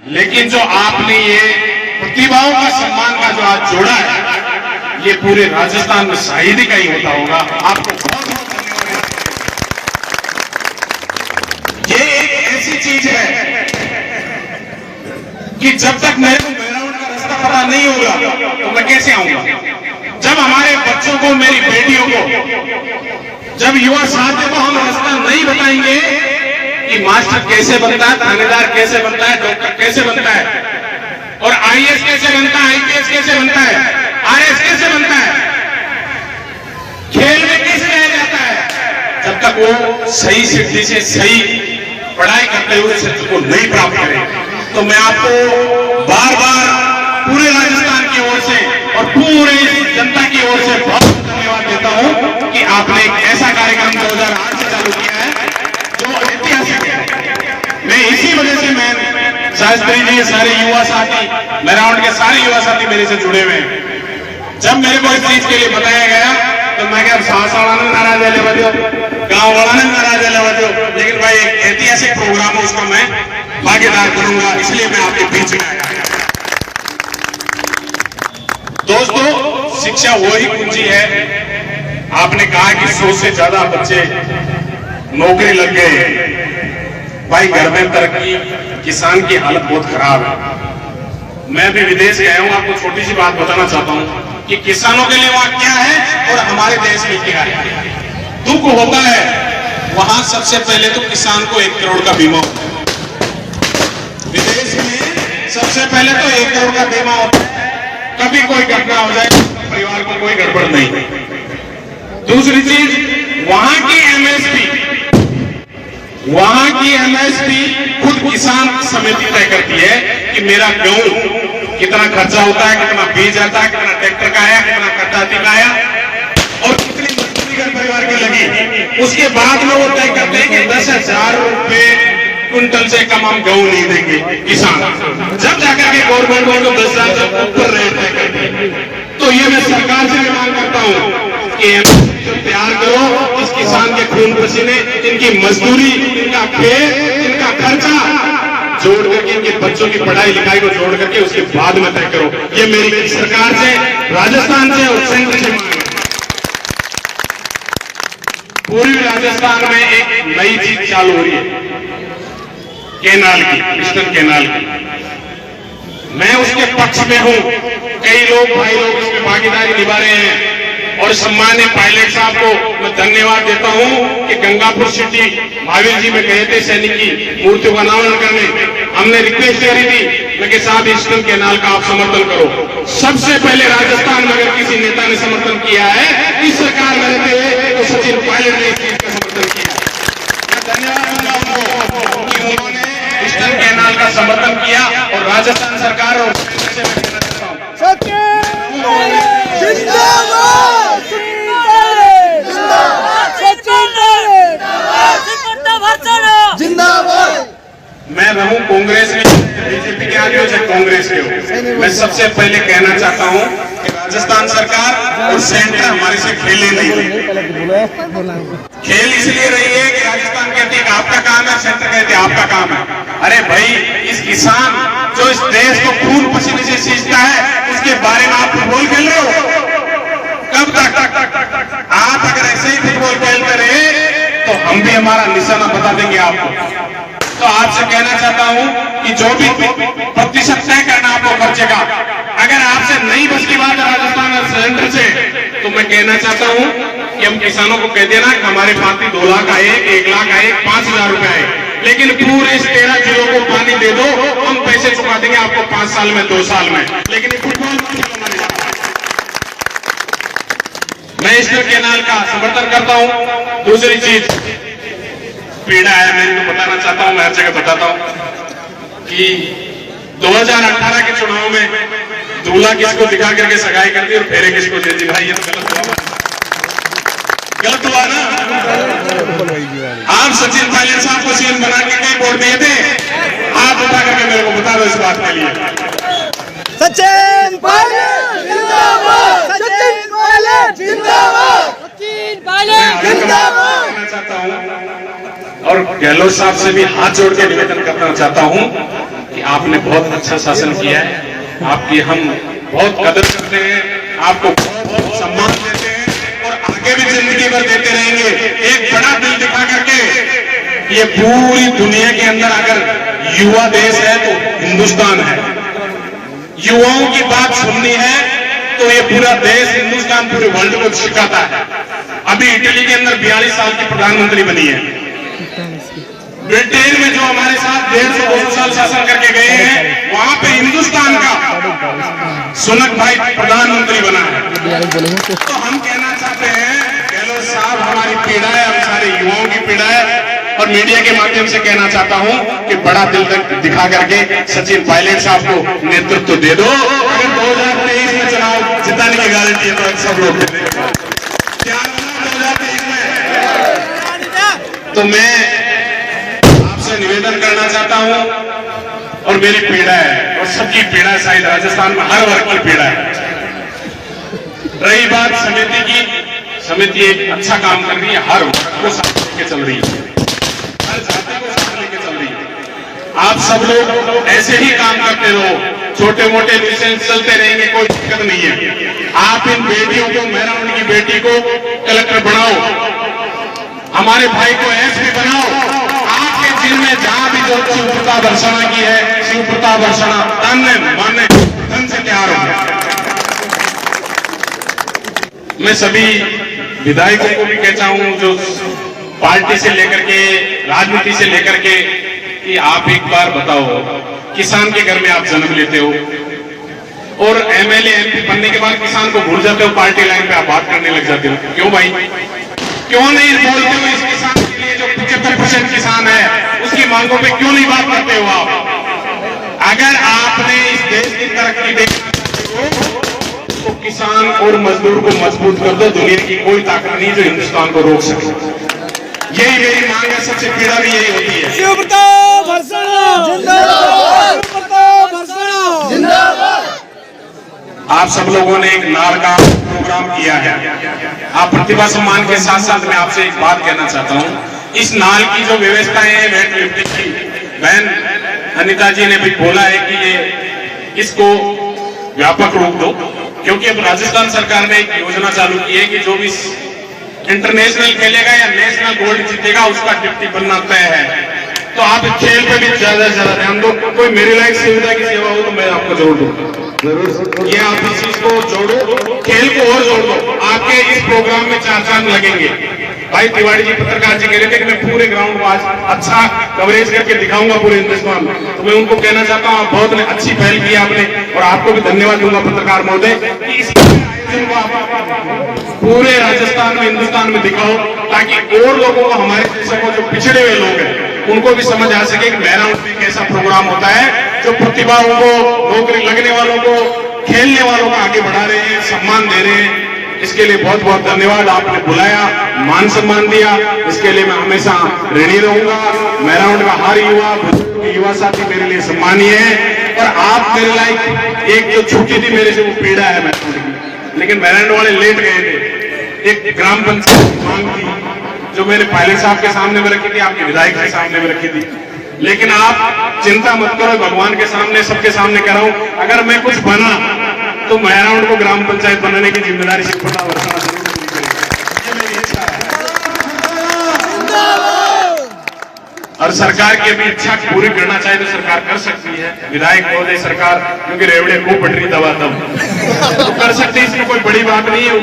लेकिन जो आपने ये प्रतिभाओं का सम्मान का जो आज जोड़ा है, ये पूरे राजस्थान में शायद का ही होता होगा। आपको बहुत बहुत धन्यवाद। ये एक ऐसी चीज है कि जब तक मेरे को मेराउंड का रास्ता पता नहीं होगा तो मैं कैसे आऊंगा। जब हमारे बच्चों को, मेरी बेटियों को, जब युवा साथी को हम रास्ता नहीं बताएंगे कि मास्टर कैसे बनता है, थानेदार कैसे बनता है, डॉक्टर कैसे बनता है, और आईएएस कैसे बनता है, आईपीएस कैसे बनता है, आरएएस कैसे बनता है, खेल में कैसे रह जाता है, जब तक वो सही सिद्धि से सही पढ़ाई करते हुए क्षेत्र को नहीं प्राप्त करें। तो मैं आपको बार बार पूरे राजस्थान की ओर से और पूरे जनता की ओर से बहुत धन्यवाद देता हूं कि आपने एक ऐसा कार्यक्रम 2008 से चालू किया है जो ऐतिहासिक है। मैं इसी वजह से, मैं शास्त्री जी, सारे युवा साथी, मेराउंड के सारे युवा साथी मेरे से जुड़े हुए हैं। जब मेरे को इस चीज के लिए बताया गया तो मैं क्या सासावाला ने नाराज है बजो, गांव वाला ने नाराज है बजो, लेकिन भाई एक ऐतिहासिक प्रोग्राम है, उसका मैं भागीदार करूंगा, इसलिए मैं आपके बीच में आया। दोस्तों, शिक्षा वही कुंजी है। आपने कहा कि 100 से ज्यादा बच्चे नौकरी लग गए। भाई घर में तरक्की, किसान की हालत बहुत खराब है। मैं भी विदेश गया हूं, आपको छोटी सी बात बताना चाहता हूं कि किसानों के लिए वहां क्या है और हमारे देश में क्या है। दुख होता है वहां सबसे पहले तो किसान को 1 करोड़ का बीमा होता है। विदेश में सबसे पहले तो 1 करोड़ का बीमा होता है, कभी कोई घटना हो जाए परिवार को कोई गड़बड़ नहीं। दूसरी चीज, वहां की एमएसपी खुद किसान समिति तय करती है कि मेरा गेहूं कितना खर्चा होता है, कितना बीज आता है, कितना ट्रैक्टर का आया, कितना खर्चाती का आया और कितनी मजदूरी कर परिवार की लगी। उसके बाद में वो तय करते हैं कि 10,000 रुपए क्विंटल से कम हम गेहूं नहीं देंगे किसान। जब जाकर के गवर्नमेंट को 10,000 से ऊपर रेट तय करती है। तो ये मैं सरकार से भी मांग करता हूं कि तैयार करो, इस किसान के खून पसीने, इनकी मजदूरी, इनका खेत, इनका खर्चा जोड़ करके, इनके बच्चों की पढ़ाई लिखाई को जोड़ करके उसके बाद में तय करो। ये मेरी सरकार से, राजस्थान से और सेंटर से मांग है। पूरी राजस्थान में एक नई चीज चालू हो रही है, केनाल की, ईस्टर्न केनाल की। मैं उसके पक्ष में हूं। कई लोग, भाई लोग इसमें भागीदारी निभा रहे हैं और सम्मान्य पायलट साहब को मैं धन्यवाद देता हूं कि गंगापुर सिटी महावीर जी में गए थे सैनिक की मूर्ति का अनावरण करने। हमने रिक्वेस्ट करी थी, मैं कि साहब ईस्टर्न केनाल का आप समर्थन करो। सबसे पहले राजस्थान में अगर किसी नेता ने समर्थन किया है इस सरकार में रहते हुए तो सचिन पायलट ने इस चीज का समर्थन किया। मैं धन्यवाद दूंगा उनको कि उन्होंने ईस्टर्न केनाल का समर्थन किया और राजस्थान सरकार और मैं रहूं कांग्रेस में, बीजेपी के आगे हो चाहे कांग्रेस के हो, मैं सबसे पहले कहना चाहता हूं कि राजस्थान सरकार और सेंटर हमारे से खेले नहीं। खेल इसलिए रही है कि राजस्थान कहती है कि आपका काम है, सेंटर कहती है आपका काम है। अरे भाई, इस किसान जो इस देश को खून पसीने से सींचता है उसके बारे में आप फुटबॉल खेल रहे हो? कब तक? आप अगर ऐसे ही फुटबॉल खेलते रहे तो हम भी हमारा निशाना बता देंगे आपको। तो आपसे कहना चाहता हूं कि जो भी प्रतिशत तय करना आपको खर्चे का, अगर आपसे नहीं बस की बात है राजस्थान और सेंटर से, तो मैं कहना चाहता हूं कि हम किसानों को कह देना कि हमारे पास 2 लाख आए, 1 लाख आए, 5,000 रुपए आए, लेकिन पूरे इस 13 जिलों को पानी दे दो, हम पैसे चुका देंगे आपको 5 साल में, 2 साल में। लेकिन फुटबॉल मैं ईस्टर्न केनाल का समर्थन करता हूं। दूसरी चीज, पीड़ा है, मैं तो बताना चाहता हूं, मैं हर जगह बताता हूं कि 2018 के चुनाव में दूल्हा किसको दिखा करके सगाई कर दी और फेरे किसको दे दी। भाई ये तो गलत हुआ ना। आप सचिन पायलट साहब को सीएम बना के कई वोट दिए थे, आप उठा करके मेरे को बता दो इस बात के लिए। सचिन पायलट जिंदाबाद, सचिन पायलट जिंदाबाद, सचिन पायलट जिंदाबाद। कहना चाहता हूं और गहलोत साहब से भी हाथ जोड़ के निवेदन करना चाहता हूं कि आपने बहुत अच्छा शासन किया है, आपकी हम बहुत कदर करते हैं, आपको बहुत बहुत सम्मान देते हैं और आगे भी जिंदगी भर देते रहेंगे। एक बड़ा दिल दिखा करके ये पूरी दुनिया के अंदर अगर युवा देश है तो हिंदुस्तान है। युवाओं की बात सुननी है तो ये पूरा देश, हिंदुस्तान पूरे वर्ल्ड को सिखाता है। अभी इटली के अंदर 42 साल की प्रधानमंत्री बनी है। ब्रिटेन में जो हमारे साथ 150-200 साल शासन करके गए हैं, वहां पे हिंदुस्तान का सुनक भाई प्रधानमंत्री बना है। तो हम कहना चाहते हैं, गहलोत साहब हमारी पीड़ा है, हम सारे युवाओं की पीड़ा है और मीडिया के माध्यम से कहना चाहता हूं कि बड़ा दिल तक दिखा करके सचिन पायलट साहब को नेतृत्व दे दो। अगर 2023 में चुनाव जिताने की गारंटी है तो सब लोग दे देंगे। क्या 2023 में तो मैं आपसे निवेदन करना चाहता हूं और मेरी पीड़ा है और सबकी पीड़ा है, शायद राजस्थान में हर वर्ग की पीड़ा है। रही बात समिति की, समिति एक अच्छा काम कर रही है, हर वर्ग को साथ लेके चल रही है, हर जाति को साथ लेके चल रही है। आप सब लोग ऐसे ही काम करते रहो, छोटे मोटे न्यूसेंस चलते रहेंगे, कोई दिक्कत नहीं है। आप इन बेटियों को, मेहराउंड की बेटी को कलेक्टर बनाओ, हमारे भाई को एसपी बनाओ। आपके जिले में जहां भी जो शिव प्रताप बरसाना की है, शिव प्रताप बरसाना तन माने धन से तैयार हो गया। मैं सभी विधायकों को भी कहता हूं, जो पार्टी से लेकर के, राजनीति से लेकर के, कि आप एक बार बताओ, किसान के घर में आप जन्म लेते हो और एमएलए एमपी बनने के बाद किसान को भूल जाते हो, पार्टी लाइन पे आप बात करने लग जाते हो। क्यों भाई, क्यों नहीं बोलते हो इस किसान के लिए जो 75% किसान है, उसकी मांगों पे क्यों नहीं बात करते हो आप? अगर आपने इस देश की तरक्की देखना चाहते हो तो किसान और मजदूर को मजबूत कर दो। दुनिया की कोई ताकत नहीं जो हिंदुस्तान को रोक सके। यही मेरी मांग है, सबसे पीड़ा भी यही होती है। शिव प्रताप बरसाना जिंदाबाद, शिव प्रताप बरसाना जिंदाबाद। आप सब लोगों ने एक नार का प्रोग्राम किया है। आप प्रतिभा सम्मान के साथ साथ मैं आपसे एक बात कहना चाहता हूं, इस नाल की जो व्यवस्थाएं हैं, वेट लिफ्टिंग की, बहन अनिता जी ने भी बोला है कि ये इसको व्यापक रूप दो, क्योंकि अब राजस्थान सरकार ने एक योजना चालू की है कि जो भी इंटरनेशनल खेलेगा या नेशनल गोल्ड जीतेगा उसका डिप्टी बनना तय है। तो आप खेल पे भी ज्यादा से ज्यादा ध्यान दो। कोई मेरी लायक सुविधा की सेवा हो तो मैं आपको जोड़ दूंगा, जरूर। ये आप इस चीज को जोड़ो, खेल को और जोड़ दो। आपके इस प्रोग्राम में 4 चांद लगेंगे। भाई तिवारी जी, पत्रकार जी कह रहे थे कि मैं पूरे ग्राउंड को आज अच्छा कवरेज करके दिखाऊंगा पूरे हिंदुस्तान में, तो मैं उनको कहना चाहता हूँ, बहुत अच्छी पहल की आपने और आपको भी धन्यवाद दूंगा पत्रकार महोदय कि इस आयोजन को आप पूरे राजस्थान में, हिंदुस्तान में दिखाओ, ताकि और लोगों को, हमारे जैसे को जो पिछड़े हुए लोग हैं, उनको भी समझ आ सके कि मेहराउंड में एक ऐसा प्रोग्राम होता है जो प्रतिभाओं को, नौकरी लगने वालों को, खेलने वालों को आगे बढ़ा रहे हैं, सम्मान दे रहे हैं। इसके लिए बहुत बहुत धन्यवाद। आपने बुलाया, मान सम्मान दिया, इसके लिए मैं हमेशा ऋणी रहूंगा। मेहराउंड का हर युवा साथी मेरे लिए सम्मानीय है और आप मेरे लायक एक जो छुट्टी थी मेरे से, वो पीड़ा है मेहराउंड की, लेकिन मेहराउंड वाले लेट गए थे। एक ग्राम पंचायत मांग थी जो मैंने पायलट साहब के सामने में रखी थी, आपके विधायक के सामने में रखी थी, लेकिन आप चिंता मत करो, भगवान के सामने, सबके सामने कह रहा हूं, अगर मैं कुछ बना तो मेहराउंड को ग्राम पंचायत बनाने की जिम्मेदारी शिव प्रताप बरसाना जरूर पूरी करेगी। ये मेरी इच्छा है और सरकार की अभी इच्छा पूरी करना चाहे तो सरकार कर सकती है। विधायक महोदय सरकार, क्योंकि रेवड़े को पटरी दबा तब तो कर सकते, इसमें कोई बड़ी बात नहीं है।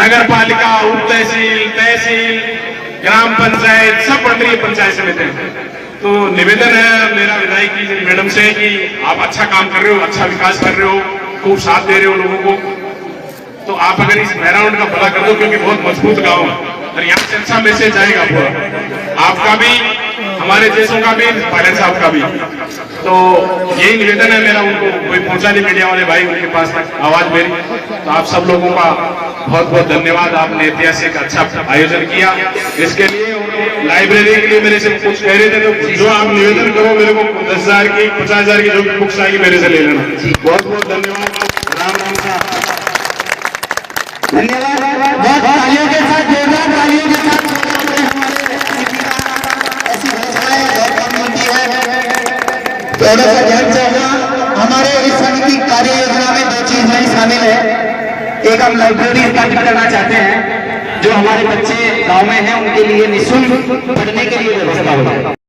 नगर पालिका, उप तहसील, तहसील, ग्राम पंचायत सब बन रही है, पंचायत समिति। तो निवेदन है मेरा विधायक जी मैडम से कि आप अच्छा काम कर रहे हो, अच्छा विकास कर रहे हो, खूब साथ दे रहे हो लोगों को, तो आप अगर इस मेहराउंड का भला कर दो, क्योंकि बहुत मजबूत गांव है और यहाँ से अच्छा मैसेज आएगा पूरा, आपका भी, हमारे देशों का भी, पायलट साहब का भी। तो यही निवेदन है मेरा उनको, कोई पहुंचा नहीं मीडिया वाले भाई उनके पास तक आवाज मेरी। तो आप सब लोगों का बहुत बहुत धन्यवाद, आपने ऐतिहासिक अच्छा आयोजन किया। इसके लिए लाइब्रेरी के लिए मेरे से कुछ कह रहे थे, तो जो आप निवेदन करो मेरे को 10,000 की, 50,000 की जो भी बुक्स आएगी मेरे से ले लेना। बहुत बहुत धन्यवाद। राम राम साहब, धन्यवाद। बहुत तालियों के साथ, जोरदार तालियों के साथ ऐसी भाषाएं बहुत कम मिलती है। तो थोड़ा सा ध्यान चाहूंगा, हमारे इस संघ की कार्य योजना में 2 चीज नई शामिल है। एक हम लाइब्रेरी स्थापित करना चाहते हैं, जो हमारे बच्चे गांव में हैं उनके लिए निःशुल्क पढ़ने के लिए व्यवस्था हो जाए।